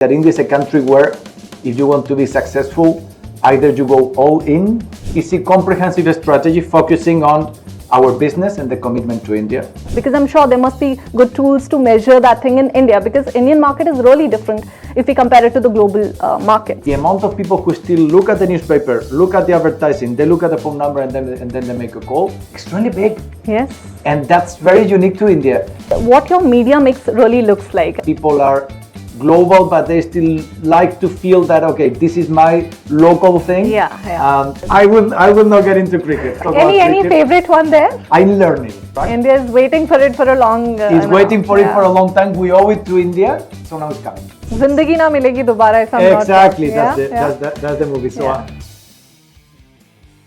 That India is a country where if you want to be successful, either you go all in. It's a comprehensive strategy focusing on our business and the commitment to India. Because I'm sure there must be good tools to measure that thing in India, because Indian market is really different if we compare it to the global market. The amount of people who still look at the newspaper, look at the advertising, they look at the phone number and then they make a call, extremely big. Yes. And that's very unique to India. What your media mix really looks like. People are global, but they still like to feel that, okay, this is my local thing. Yeah. I will not get into cricket. Any favorite one there? I'm learning. Right? India is waiting for it for a long It's waiting for it for a long time. We owe it to India, so now it's coming. Zindagi na milegi dobara. Exactly, that's the movie. So.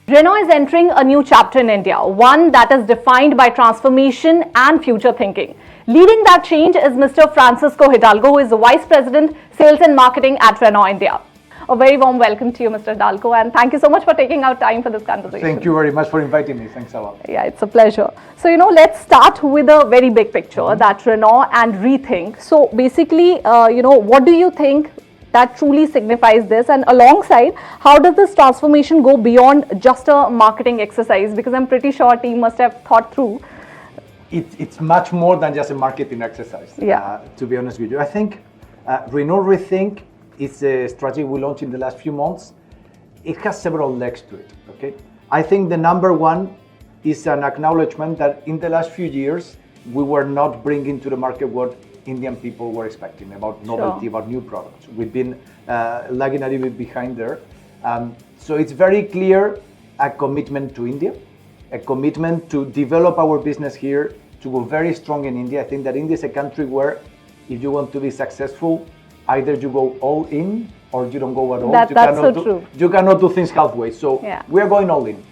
Renault is entering a new chapter in India, one that is defined by transformation and future thinking. Leading that change is Mr. Francisco Hidalgo, who is the Vice President, Sales and Marketing at Renault India. A very warm welcome to you, Mr. Hidalgo, and thank you so much for taking out time for this conversation. Thank you very much for inviting me. Thanks a lot. Yeah, it's a pleasure. So, let's start with a very big picture, that Renault and Rethink. So, basically, what do you think that truly signifies this, and alongside, how does this transformation go beyond just a marketing exercise? Because I'm pretty sure team must have thought through. It's much more than just a marketing exercise, to be honest with you. I think Renault Rethink is a strategy we launched in the last few months. It has several legs to it, okay? I think the number one is an acknowledgement that in the last few years, we were not bringing to the market what Indian people were expecting about novelty, about new products. We've been lagging a little bit behind there. So it's very clear a commitment to India, a commitment to develop our business here, to go very strong in India. I think that India is a country where if you want to be successful, either you go all in or you don't go at all. That's so true. You cannot do things halfway. So we are going all in.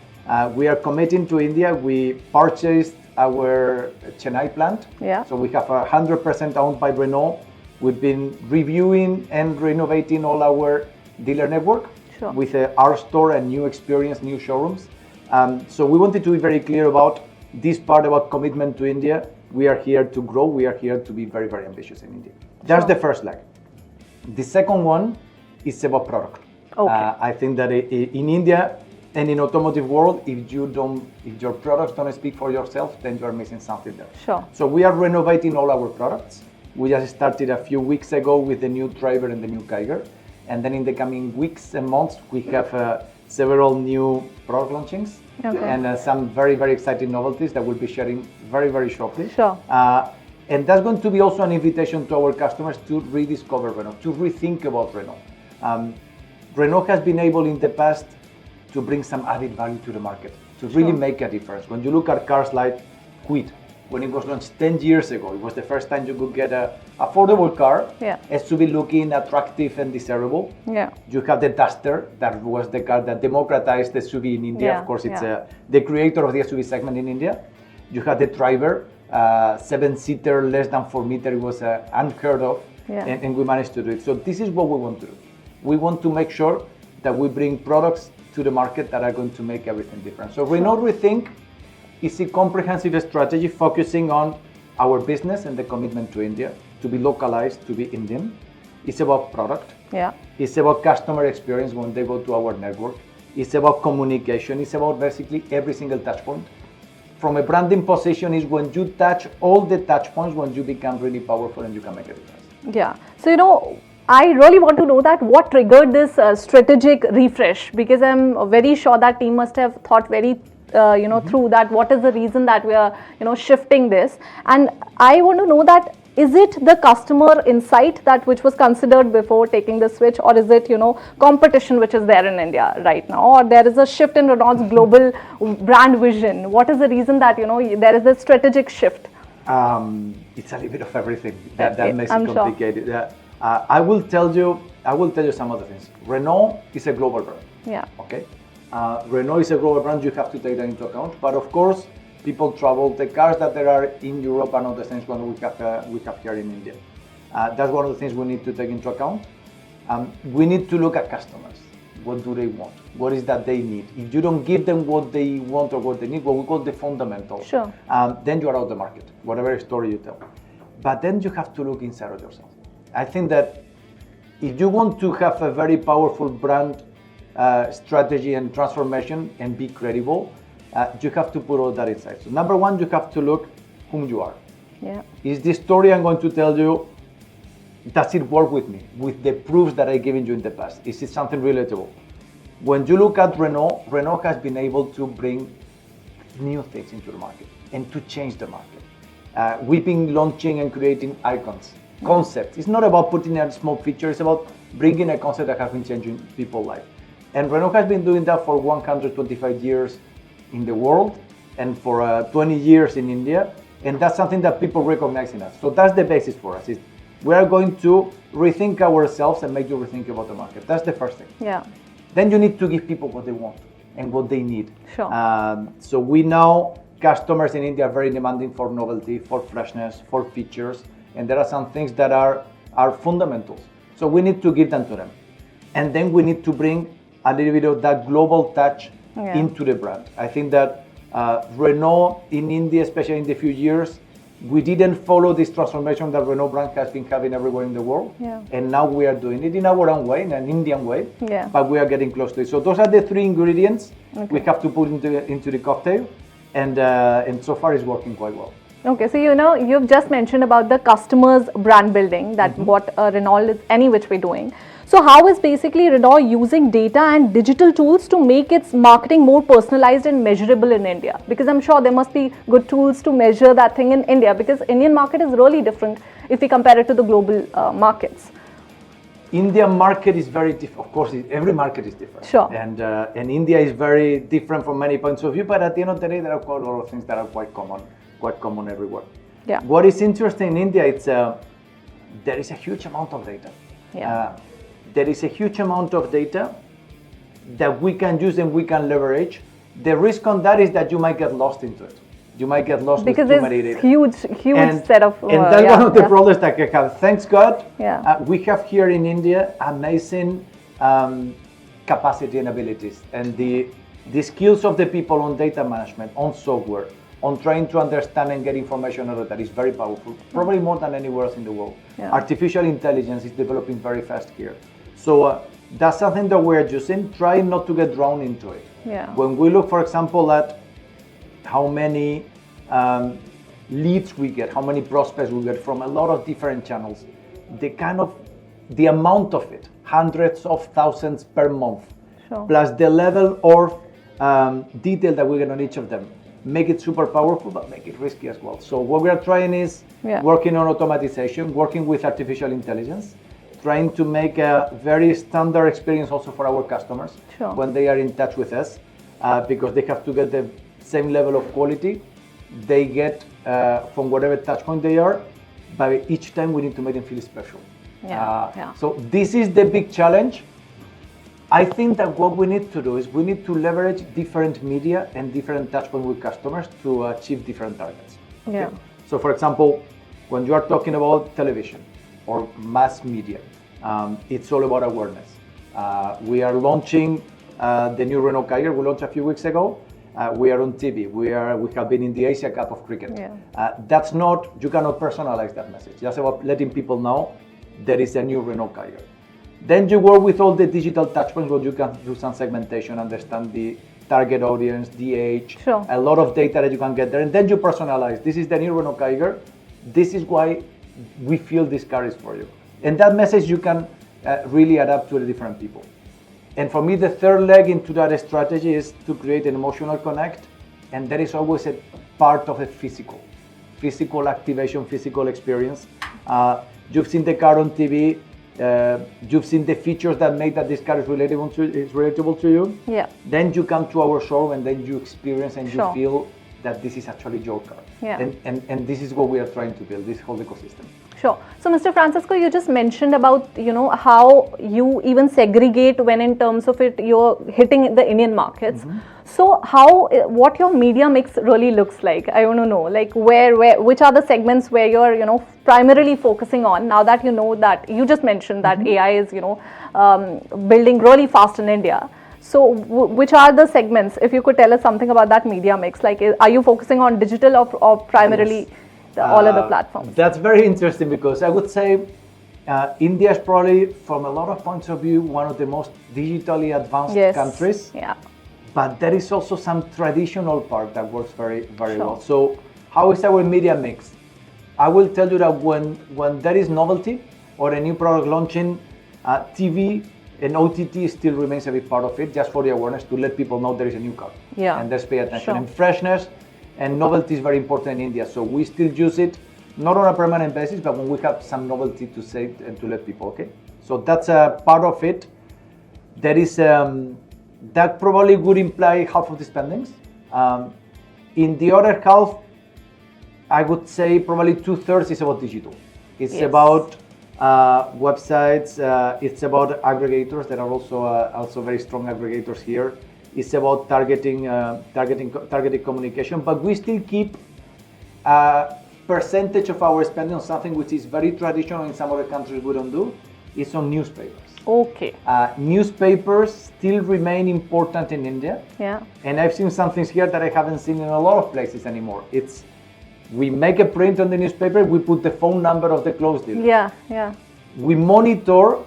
We are committing to India. We purchased our Chennai plant. So we have 100% owned by Renault. We've been reviewing and renovating all our dealer network with our store and new experience, new showrooms. So we wanted to be very clear about this part about commitment to India. We are here to grow. We are here to be very, very ambitious in India. That's the first leg. The second one is about product. I think that in India and in automotive world, if your products don't speak for yourself, then you are missing something there. So we are renovating all our products. We just started a few weeks ago with the new Driver and the new Kiger. And then in the coming weeks and months, we have several new product launchings and some very, very exciting novelties that we'll be sharing very, very shortly. And that's going to be also an invitation to our customers to rediscover Renault, to rethink about Renault. Renault has been able in the past to bring some added value to the market, to really make a difference. When you look at cars like Kwid, when it was launched 10 years ago, it was the first time you could get an affordable car, SUV looking attractive and desirable. You have the Duster, that was the car that democratized the SUV in India. Of course, it's the creator of the SUV segment in India. You have the Driver, 7-seater, less than 4 meters. It was unheard of, and we managed to do it. So this is what we want to do. We want to make sure that we bring products to the market that are going to make everything different. So Renault Rethink is a comprehensive strategy focusing on our business and the commitment to India, to be localized, to be Indian. It's about product. It's about customer experience when they go to our network. It's about communication. It's about basically every single touch point. From a branding position is when you touch all the touch points, when you become really powerful and you can make a difference. So, I really want to know that what triggered this strategic refresh, because I'm very sure that team must have thought very through that what is the reason that we are shifting this. And I want to know that, is it the customer insight that which was considered before taking the switch, or is it competition which is there in India right now, or there is a shift in Renault's global brand vision? What is the reason that there is a strategic shift? It's a little bit of everything that makes it complicated. I will tell you some other things. Renault is a global brand. Okay. Renault is a global brand. You have to take that into account. But of course, people travel. The cars that there are in Europe are not the same one we have here in India. That's one of the things we need to take into account. We need to look at customers. What do they want? What is that they need? If you don't give them what they want or what they need, what we call the fundamentals, then you are out of the market, whatever story you tell. But then you have to look inside of yourself. I think that if you want to have a very powerful brand strategy and transformation and be credible, you have to put all that inside. So number one, you have to look whom you are. Yeah. Is the story I'm going to tell you, does it work with me, with the proofs that I've given you in the past? Is it something relatable? When you look at Renault, Renault has been able to bring new things into the market and to change the market. We've been launching and creating icons, concepts. It's not about putting a small feature, it's about bringing a concept that has been changing people's life. And Renault has been doing that for 125 years in the world and for 20 years in India. And that's something that people recognize in us. So that's the basis for us. We are going to rethink ourselves and make you rethink about the market. That's the first thing. Yeah. Then you need to give people what they want and what they need. Sure. So we know customers in India are very demanding for novelty, for freshness, for features. And there are some things that are fundamentals. So we need to give them to them. And then we need to bring a little bit of that global touch into the brand. I think that Renault in India, especially in the few years, we didn't follow this transformation that Renault brand has been having everywhere in the world. Yeah. And now we are doing it in our own way, in an Indian way, yeah. But we are getting close to it. So those are the three ingredients we have to put into the cocktail. And so far it's working quite well. Okay, so you've just mentioned about the customer's brand building, that what Renault is any which way doing. So how is basically Renault using data and digital tools to make its marketing more personalized and measurable in India? Because I'm sure there must be good tools to measure that thing in India, because Indian market is really different if we compare it to the global markets. Indian market is very different. Of course, every market is different. Sure. And India is very different from many points of view, but at the end of the day, there are quite a lot of things that are quite common everywhere. Yeah. What is interesting in India, there is a huge amount of data. Yeah. There is a huge amount of data that we can use and we can leverage. The risk on that is that you might get lost into it. You might get lost because with too many data. Because it's huge set of... and that's one of the problems that I have. Thanks God, yeah. We have here in India amazing capacity and abilities. And the skills of the people on data management, on software, on trying to understand and get information out of that is very powerful, probably more than anywhere else in the world. Yeah. Artificial intelligence is developing very fast here. So that's something that we're using, trying not to get drawn into it. Yeah. When we look, for example, at how many leads we get, how many prospects we get from a lot of different channels, the amount of it, hundreds of thousands per month, sure. plus the level of detail that we get on each of them, make it super powerful, but make it risky as well. So what we are trying is working on automatization, working with artificial intelligence, trying to make a very standard experience also for our customers sure. when they are in touch with us, because they have to get the same level of quality they get from whatever touch point they are, but each time we need to make them feel special. So this is the big challenge. I think that what we need to do is we need to leverage different media and different touch points with customers to achieve different targets. Yeah. Okay? So for example, when you are talking about television or mass media, it's all about awareness. We are launching the new Renault Kiger. We launched a few weeks ago. We are on TV. We have been in the Asia Cup of cricket. Yeah. You cannot personalize that message. That's about letting people know there is a new Renault Kiger. Then you work with all the digital touchpoints where you can do some segmentation, understand the target audience, the age, sure. a lot of data that you can get there, and then you personalize. This is the new Renault Kiger. This is why we feel this car is for you. And that message you can really adapt to the different people. And for me, the third leg into that strategy is to create an emotional connect, and there is always a part of a physical activation, physical experience. You've seen the car on TV. You've seen the features that make that this car is relatable to you. Yeah. Then you come to our showroom and then you experience and sure. you feel that this is actually your car. Yeah. And this is what we are trying to build, this whole ecosystem. Sure. So, Mr. Francisco, you just mentioned about, how you even segregate when in terms of it, you're hitting the Indian markets. Mm-hmm. So, what your media mix really looks like? I want to know, like which are the segments where you're, primarily focusing on now that that you just mentioned that mm-hmm. AI is, building really fast in India. So, which are the segments? If you could tell us something about that media mix, like are you focusing on digital or primarily? Yes. All other platforms. That's very interesting because I would say India is probably, from a lot of points of view, one of the most digitally advanced countries. Yeah. But there is also some traditional part that works very, very well. So how is our media mix? I will tell you that when there is novelty or a new product launching, TV and OTT still remains a big part of it, just for the awareness, to let people know there is a new car. Yeah. And let's pay attention. And freshness and novelty is very important in India. So we still use it, not on a permanent basis, but when we have some novelty to say and to let people, okay? So that's a part of it. There is, that probably would imply half of the spendings. In the other half, I would say probably 2/3 is about digital. It's about websites, it's about aggregators that are also very strong aggregators here. It's about targeted communication, but we still keep a percentage of our spending on something which is very traditional in some other countries we don't do. It's on newspapers. Okay. Newspapers still remain important in India. Yeah. And I've seen some things here that I haven't seen in a lot of places anymore. We make a print on the newspaper, we put the phone number of the clothes dealer. Yeah, yeah. We monitor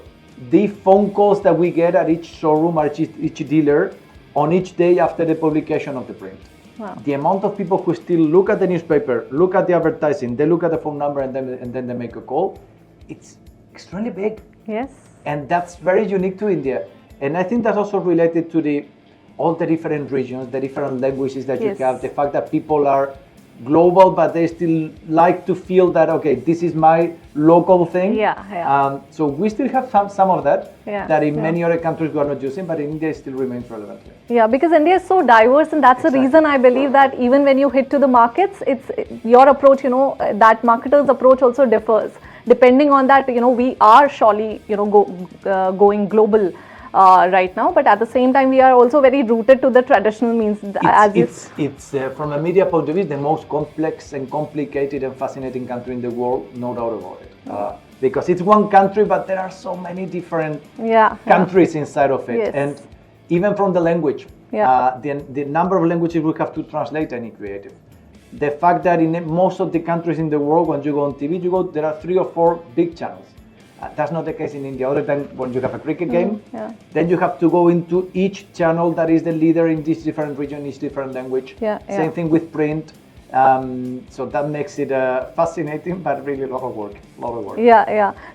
the phone calls that we get at each showroom or each dealer on each day after the publication of the print. Wow. The amount of people who still look at the newspaper, look at the advertising, they look at the phone number and then they make a call, it's extremely big. Yes. And that's very unique to India. And I think that's also related to all the different regions, the different languages that you have, the fact that people are global, but they still like to feel that, okay, this is my local thing. So we still have some of that that in many other countries we are not using, but in India it still remains relevant. Yeah, because India is so diverse, and that's the reason I believe that even when you hit to the markets, it's your approach, that marketer's approach also differs. Depending on that, we are surely, going global right now, but at the same time, we are also very rooted to the traditional means. It's from a media point of view, the most complex and complicated and fascinating country in the world, no doubt about it. Because it's one country, but there are so many different countries inside of it. Yes. And even from the language, the number of languages we have to translate any creative. The fact that in most of the countries in the world, when you go on TV, there are 3 or 4 big channels. That's not the case in India, other than when you have a cricket game. Then you have to go into each channel that is the leader in this different region, each different language. Same thing with print. So that makes it fascinating, but really a lot of work.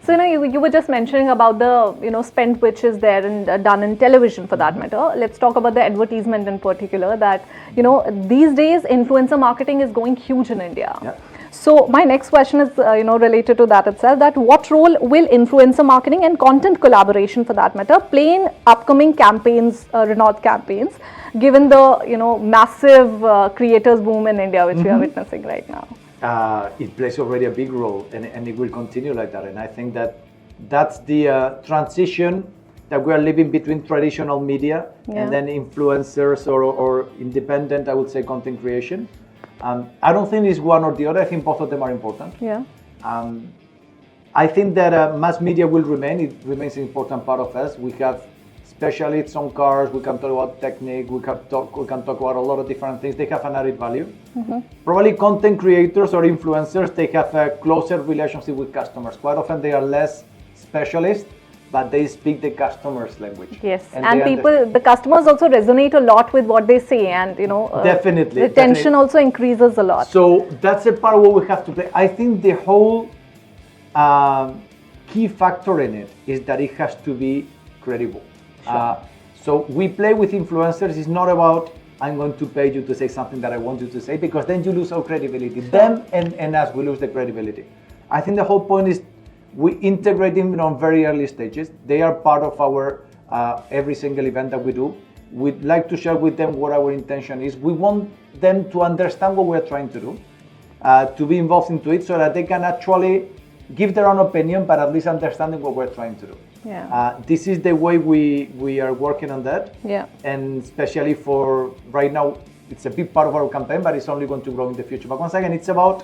So you were just mentioning about the spend which is there and done in television for that matter. Let's talk about the advertisement in particular. That these days influencer marketing is going huge in India. So my next question is related to that itself. That what role will influencer marketing and content collaboration for that matter play in upcoming campaigns, Renault campaigns, given the massive creators boom in India which we are witnessing right now? It plays already a big role, and it will continue like that. And I think that's the transition that we are living between traditional media and then influencers or independent, I would say, content creation. I don't think it's one or the other. I think both of them are important. I think that mass media will remain. It remains an important part of us. We have specialists on cars. We can talk about technique. We can talk about a lot of different things. They have an added value. Probably content creators or influencers, they have a closer relationship with customers. Quite often they are less specialists, but they speak the customer's language. Yes, and the customers also resonate a lot with what they say, and definitely retention also increases a lot. So that's a part where we have to play. I think the whole key factor in it is that it has to be credible. So we play with influencers. It's not about I'm going to pay you to say something that I want you to say, because then you lose our credibility. Them and us, we lose the credibility. I think the whole point is we integrate them on very early stages. They are part of our every single event that we do. We'd like to share with them what our intention is. We want them to understand what we're trying to do, to be involved into it, so that they can actually give their own opinion, but at least understanding what we're trying to do. This is the way we are working on that. And especially for right now, it's a big part of our campaign, but it's only going to grow in the future. But once again, it's about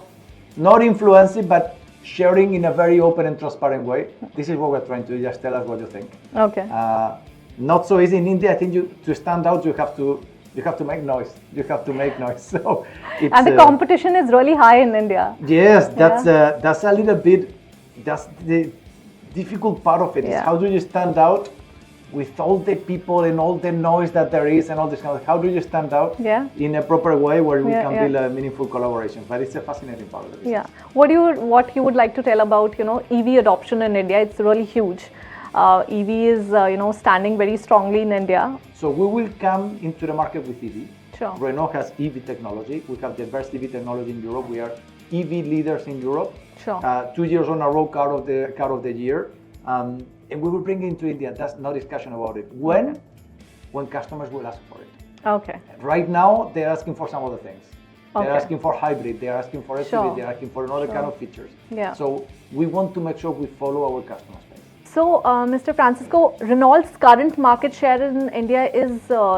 not influencing, but sharing in a very open and transparent way. This is what we're trying to do. Just tell us what you think. Not so easy in India. I think to stand out, you have to make noise. You have to make noise. So and the competition is really high in India. Yes, that's a little bit. That's difficult part of it is how do you stand out with all the people and all the noise that there is and all this kind of, how do you stand out in a proper way where we can build a meaningful collaboration? But it's a fascinating part of the business. Yeah. What you would like to tell about, EV adoption in India? It's really huge. EV is, standing very strongly in India. So we will come into the market with EV. Sure. Renault has EV technology. We have the best EV technology in Europe. We are EV leaders in Europe. Sure. 2 years on a row, car of the year. And we will bring it into India. That's no discussion about it. When customers will ask for it. Okay. Right now, they're asking for some other things. Okay. They're asking for hybrid. They're asking for SUV. They're asking for another kind of features. Yeah. So we want to make sure we follow our customer space. So, Mr. Francisco, Renault's current market share in India is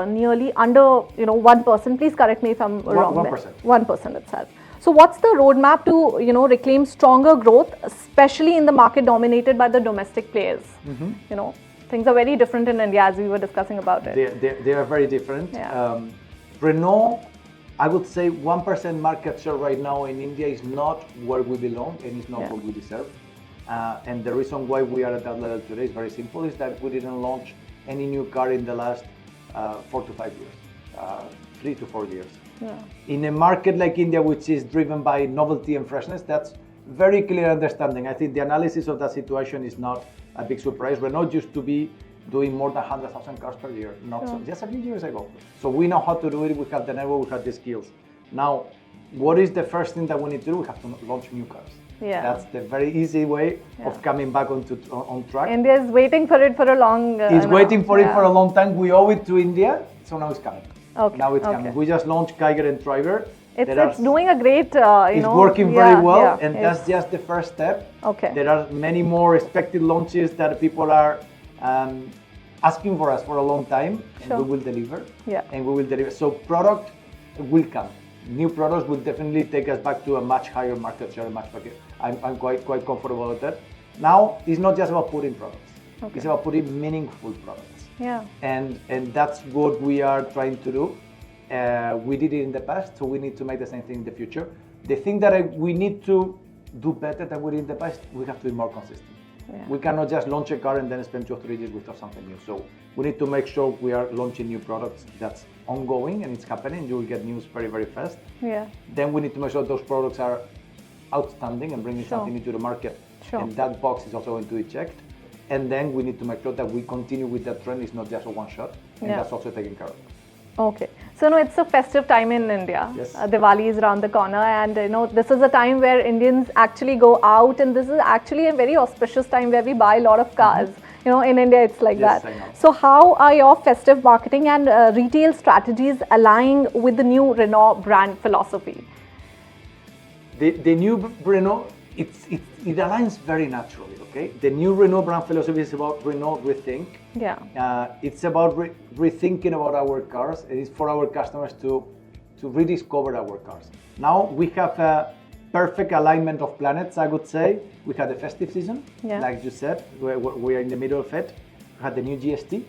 nearly under 1%. Please correct me if I'm wrong. 1%. 1% itself. So what's the roadmap to reclaim stronger growth, especially in the market dominated by the domestic players? Things are very different in India, as we were discussing about it. They are very different. Yeah. Renault, I would say 1% market share right now in India is not where we belong and is not what we deserve. And the reason why we are at that level today is very simple: is that we didn't launch any new car in the last 4 to 5 years, 3 to 4 years. Yeah. In a market like India, which is driven by novelty and freshness, that's very clear understanding. I think the analysis of that situation is not a big surprise. Renault used to be doing more than 100,000 cars per year, just a few years ago. So we know how to do it. We have the network, we have the skills. Now, what is the first thing that we need to do? We have to launch new cars. Yeah. That's the very easy way of coming back on track. India is waiting for it for a long It's waiting for it for a long time. We owe it to India, so now it's coming. Okay. Now it's coming. We just launched Kiger and Driver. It's doing a great, It's working very well, and that's just the first step. Okay. There are many more expected launches that people are asking for us for a long time, and we will deliver. Yeah. And we will deliver. So product will come. New products will definitely take us back to a much higher market share, much bigger. I'm quite comfortable with that. Now, it's not just about putting products. It's about putting meaningful products. Yeah. And that's what we are trying to do. We did it in the past, so we need to make the same thing in the future. The thing that we need to do better than we did in the past, we have to be more consistent. Yeah. We cannot just launch a car and then spend 2 or 3 years without something new. So we need to make sure we are launching new products that's ongoing and it's happening. You will get news very, very fast. Yeah. Then we need to make sure those products are outstanding and bringing something new to the market. And that box is also going to be checked. And then we need to make sure that we continue with that trend. It's not just a one shot, and that's also taken care of. Okay. So, it's a festive time in India. Yes. Diwali is around the corner, and this is a time where Indians actually go out, and this is actually a very auspicious time where we buy a lot of cars. In India, it's like that. I know. So, how are your festive marketing and retail strategies aligning with the new Renault brand philosophy? The new Renault, it aligns very naturally. Okay, the new Renault brand philosophy is about Renault Rethink. Yeah. It's about rethinking about our cars. It is for our customers to rediscover our cars. Now we have a perfect alignment of planets, I would say. We had the festive season, like you said. We are in the middle of it. We had the new GST.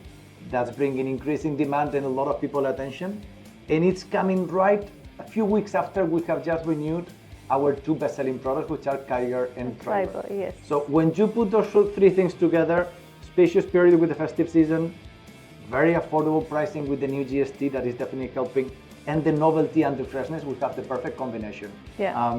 That's bringing increasing demand and a lot of people attention. And it's coming right a few weeks after we have just renewed our 2 best-selling products, which are Kiger and Driver. Yes. So when you put those 3 things together, spacious period with the festive season, very affordable pricing with the new GST that is definitely helping, and the novelty and the freshness, we have the perfect combination. Yeah.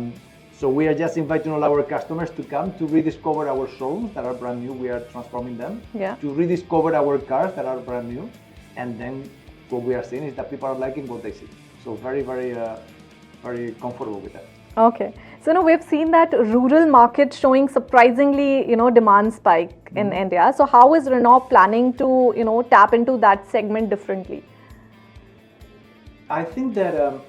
So we are just inviting all our customers to come to rediscover our showrooms that are brand new. We are transforming them to rediscover our cars that are brand new, and then what we are seeing is that people are liking what they see. So very, very, very comfortable with that. Okay. So we've seen that rural market showing surprisingly, demand spike in India. So how is Renault planning to, tap into that segment differently? I think that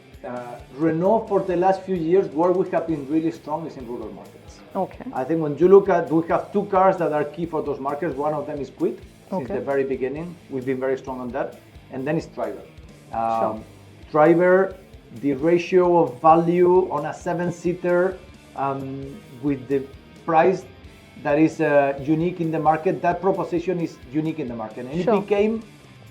Renault for the last few years, where we have been really strong is in rural markets. Okay. I think when you look at, we have 2 cars that are key for those markets. One of them is Quid. Since the very beginning, we've been very strong on that. And then it's Driver. Driver, the ratio of value on a 7-seater with the price that is unique in the market, that proposition is unique in the market. And it became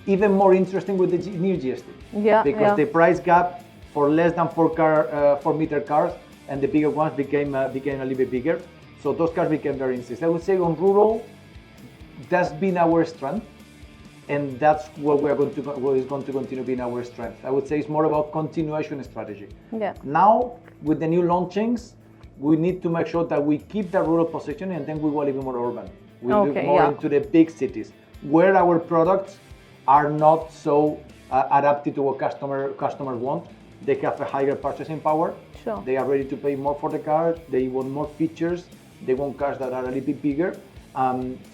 even more interesting with the new GST. Because the price gap for less than 4-meter cars and the bigger ones became a little bit bigger. So those cars became very interesting. I would say on rural, that's been our strength, and that's what is going to continue being our strength. I would say it's more about continuation strategy. Yeah. Now, with the new launchings, we need to make sure that we keep the rural position, and then we go a little more urban. We look more into the big cities where our products are not so adapted to what customers want. They have a higher purchasing power. Sure. They are ready to pay more for the car. They want more features. They want cars that are a little bit bigger.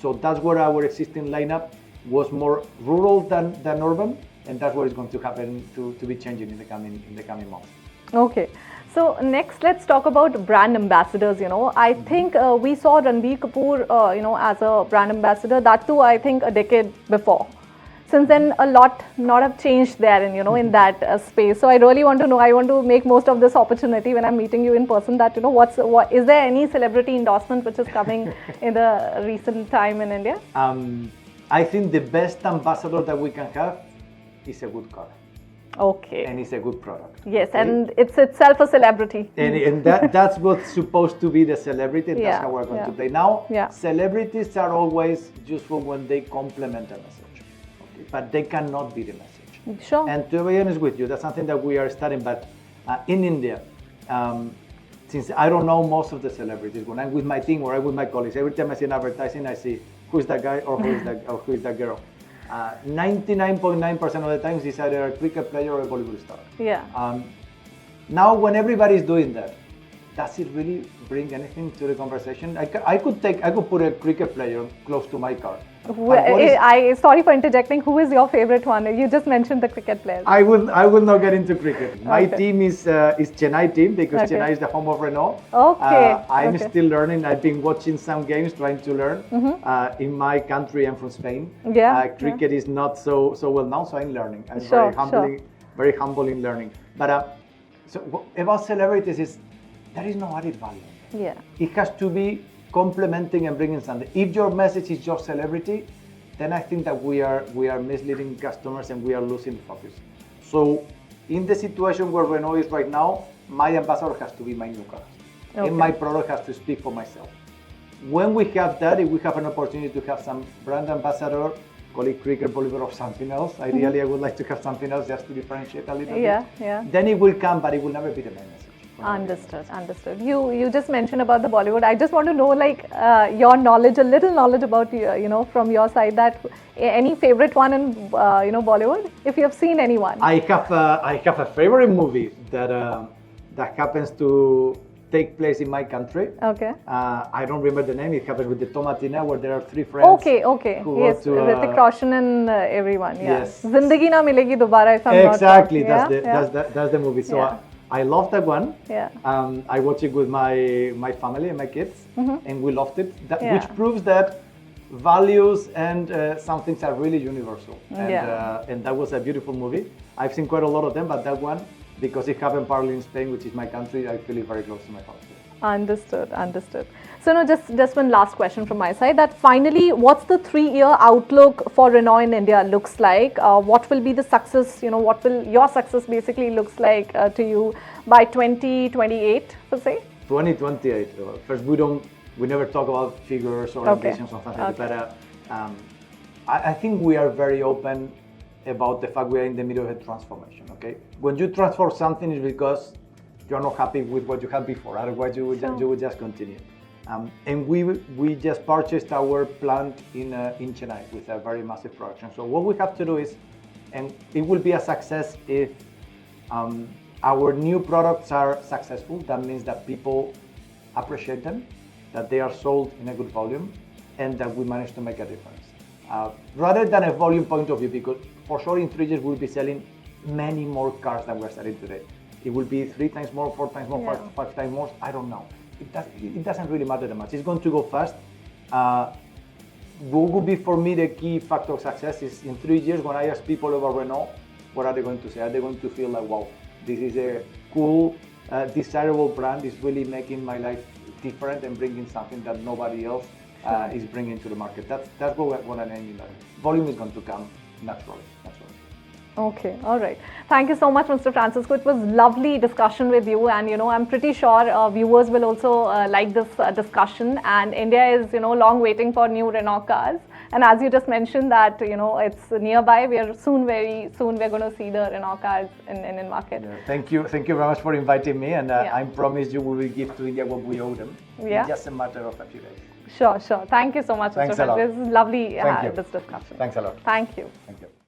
So that's where our existing lineup was more rural than urban, and that's what is going to happen to be changing in the coming months. Okay. So next, let's talk about brand ambassadors. I think we saw Ranbir Kapoor, as a brand ambassador. That too, I think a decade before. Since then, a lot not have changed there, in that space. So I really want to know. I want to make most of this opportunity when I'm meeting you in person. That what is there any celebrity endorsement which is coming in the recent time in India? I think the best ambassador that we can have is a good car. Okay. And it's a good product. Yes, okay? And it's itself a celebrity. And that's what's supposed to be the celebrity, and that's how we're going to play. Now, celebrities are always useful when they complement a message, okay? But they cannot be the message. Sure. And to be honest with you, that's something that we are studying. But in India, since I don't know most of the celebrities, when I'm with my team or I'm with my colleagues, every time I see an advertising, I see who is that guy or who is that girl. 99.9% of the times it's either a cricket player or a Bollywood star. Yeah. Now, when everybody is doing that, does it really bring anything to the conversation? I could put a cricket player close to my car. Sorry for interjecting. Who is your favorite one? You just mentioned the cricket players. I will not get into cricket. My team is Chennai team, because Chennai is the home of Renault. Okay. I'm still learning. I've been watching some games, trying to learn. In my country, I'm from Spain. Yeah. Cricket is not so well known, so I'm learning. I'm very humble in learning. But so about celebrities is there is no added value. Yeah. It has to be complementing and bringing something. If your message is just celebrity, then I think that we are misleading customers and we are losing focus. So in the situation where Renault is right now, my ambassador has to be my new car. Okay. And my product has to speak for myself. When we have that, if we have an opportunity to have some brand ambassador, call it cricket, Bollywood, or something else, ideally I would like to have something else just to differentiate a little bit. Yeah. Then it will come, but it will never be the main message. Understood. You just mentioned about the Bollywood. I just want to know, your knowledge, a little knowledge about from your side, that any favorite one in Bollywood, if you have seen anyone. I have a favorite movie that happens to take place in my country. Okay. I don't remember the name. It happens with the Tomatina, where there are three friends. Okay. Yes, Hrithik Roshan and everyone. Yeah. Yes. Zindagi Na Milegi Dobara. Exactly. That's the movie. So I love that one. Yeah. I watched it with my family and my kids, and we loved it. Which proves that values and some things are really universal. And that was a beautiful movie. I've seen quite a lot of them, but that one, because it happened partly in Spain, which is my country, I feel it very close to my heart. Understood. So now just one last question from my side, that finally, what's the 3-year outlook for Renault in India looks like? What will be the success, what will your success basically looks like to you by 2028, per se? 2028. First, we never talk about figures or ambitions or something like that, but I think we are very open about the fact we are in the middle of a transformation, okay? When you transform something, it's because you're not happy with what you had before, otherwise you would just continue. And we just purchased our plant in Chennai with a very massive production. So what we have to do is, and it will be a success if our new products are successful. That means that people appreciate them, that they are sold in a good volume, and that we manage to make a difference. Rather than a volume point of view, because for sure in 3 years we'll be selling many more cars than we're selling today. It will be 3 times more, 4 times more, 5 times more, I don't know. It doesn't really matter that much. It's going to go fast. What would be for me the key factor of success is in 3 years when I ask people about Renault, what are they going to say? Are they going to feel like, wow, this is a cool, desirable brand, it's really making my life different and bringing something that nobody else is bringing to the market. That's what I'm aiming at. Volume is going to come naturally. Okay, all right. Thank you so much, Mr. Francisco. It was lovely discussion with you, and I'm pretty sure viewers will also like this discussion. And India is long waiting for new Renault cars, And as you just mentioned that, it's nearby. Very soon we're going to see the Renault cars in market. Yeah, thank you very much for inviting me, and I promise you we will give to India what we owe them. It's just a matter of a few days. Sure. Thank you so much, Thanks Mr. a lot. This is lovely Thank you. This discussion. Thanks a lot. Thank you. Thank you.